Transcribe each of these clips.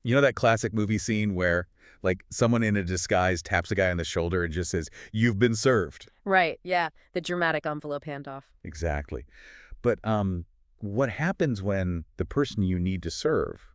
You know that classic movie scene where, like, someone in a disguise taps a guy on the shoulder and just says, "You've been served." Right, yeah, the dramatic envelope handoff. Exactly. But what happens when the person you need to serve,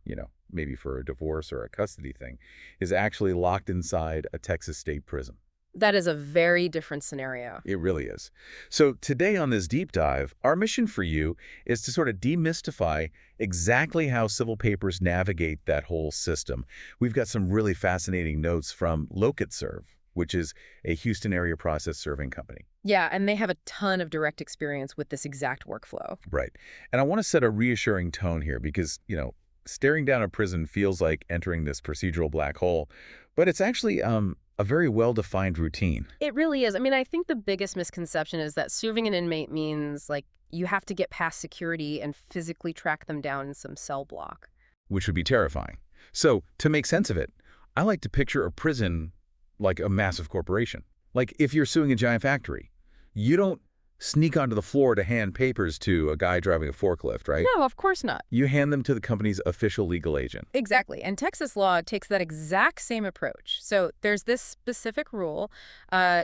maybe for a divorce or a custody thing, is actually locked inside a Texas state prison? That is a very different scenario. It really is. So today on this deep dive, our mission for you is to sort of demystify exactly how civil papers navigate that whole system. We've got some really fascinating notes from LocateServe, which is a Houston area process serving company. Yeah, and they have a ton of direct experience with this exact workflow. Right. And I want to set a reassuring tone here because, staring down a prison feels like entering this procedural black hole, but it's actually a very well-defined routine. It really is. I mean, I think the biggest misconception is that serving an inmate means, like, you have to get past security and physically track them down in some cell block. Which would be terrifying. So, to make sense of it, I like to picture a prison like a massive corporation. Like if you're suing a giant factory, you don't sneak onto the floor to hand papers to a guy driving a forklift, right? No, of course not. You hand them to the company's official legal agent. Exactly. And Texas law takes that exact same approach. So there's this specific rule,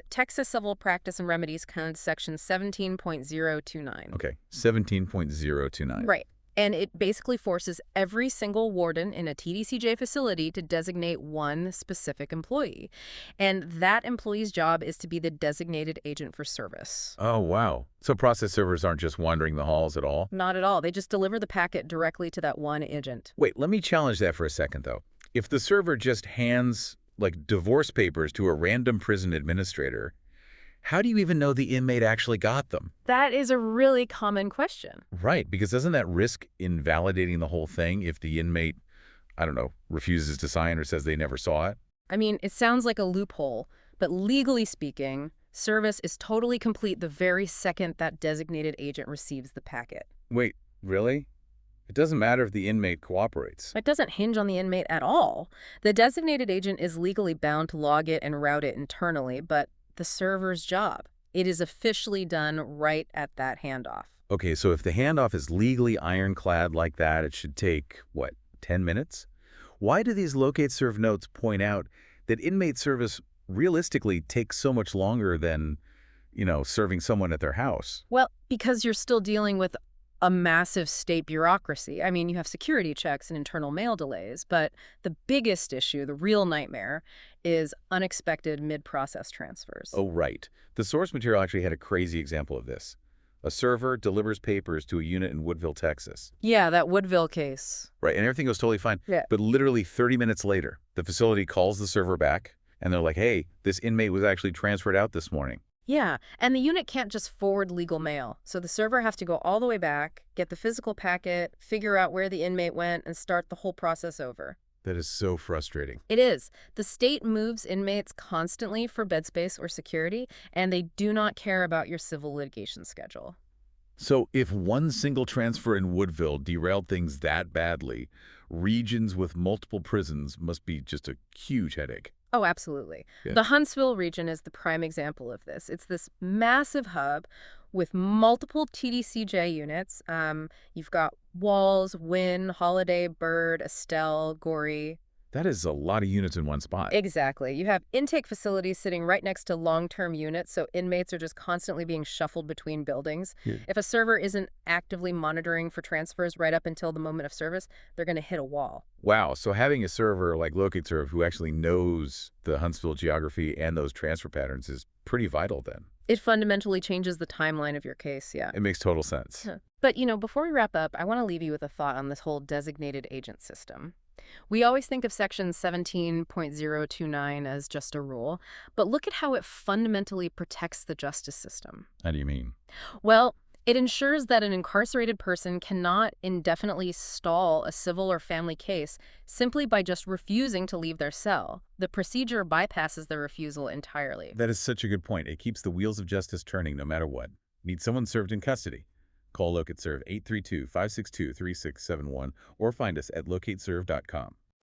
Texas Civil Practice and Remedies Code, section 17.029. Okay, 17.029. Right. And it basically forces every single warden in a TDCJ facility to designate one specific employee. And that employee's job is to be the designated agent for service. Oh, wow. So process servers aren't just wandering the halls at all? Not at all. They just deliver the packet directly to that one agent. Wait, let me challenge that for a second, though. If the server just hands, like, divorce papers to a random prison administrator, how do you even know the inmate actually got them? That is a really common question. Right, because doesn't that risk invalidating the whole thing if the inmate, I don't know, refuses to sign or says they never saw it? I mean, it sounds like a loophole, but legally speaking, service is totally complete the very second that designated agent receives the packet. Wait, really? It doesn't matter if the inmate cooperates. It doesn't hinge on the inmate at all. The designated agent is legally bound to log it and route it internally, but the server's job. It is officially done right at that handoff. Okay, so if the handoff is legally ironclad like that, it should take, what, 10 minutes? Why do these LocateServe notes point out that inmate service realistically takes so much longer than, serving someone at their house? Well, because you're still dealing with a massive state bureaucracy. I mean, you have security checks and internal mail delays, but the biggest issue, the real nightmare, is unexpected mid-process transfers. Oh, right. The source material actually had a crazy example of this. A server delivers papers to a unit in Woodville, Texas. Yeah, that Woodville case. Right, and everything goes totally fine. Yeah. But literally 30 minutes later, the facility calls the server back, and they're like, hey, this inmate was actually transferred out this morning. Yeah, and the unit can't just forward legal mail. So the server has to go all the way back, get the physical packet, figure out where the inmate went, and start the whole process over. That is so frustrating. It is. The state moves inmates constantly for bed space or security, and they do not care about your civil litigation schedule. So if one single transfer in Woodville derailed things that badly, regions with multiple prisons must be just a huge headache. Oh, absolutely. Yeah. The Huntsville region is the prime example of this. It's this massive hub with multiple TDCJ units. You've got Walls, Wynn, Holiday, Bird, Estelle, Gorey. That is a lot of units in one spot. Exactly. You have intake facilities sitting right next to long-term units, so inmates are just constantly being shuffled between buildings. Yeah. If a server isn't actively monitoring for transfers right up until the moment of service, they're going to hit a wall. Wow, so having a server like LocateServe who actually knows the Huntsville geography and those transfer patterns is pretty vital then. It fundamentally changes the timeline of your case, yeah. It makes total sense. But, before we wrap up, I want to leave you with a thought on this whole designated agent system. We always think of section 17.029 as just a rule, but look at how it fundamentally protects the justice system. How do you mean? Well, it ensures that an incarcerated person cannot indefinitely stall a civil or family case simply by just refusing to leave their cell. The procedure bypasses the refusal entirely. That is such a good point. It keeps the wheels of justice turning no matter what. Need someone served in custody? Call LocateServe 832-562-3671 or find us at locateserve.com.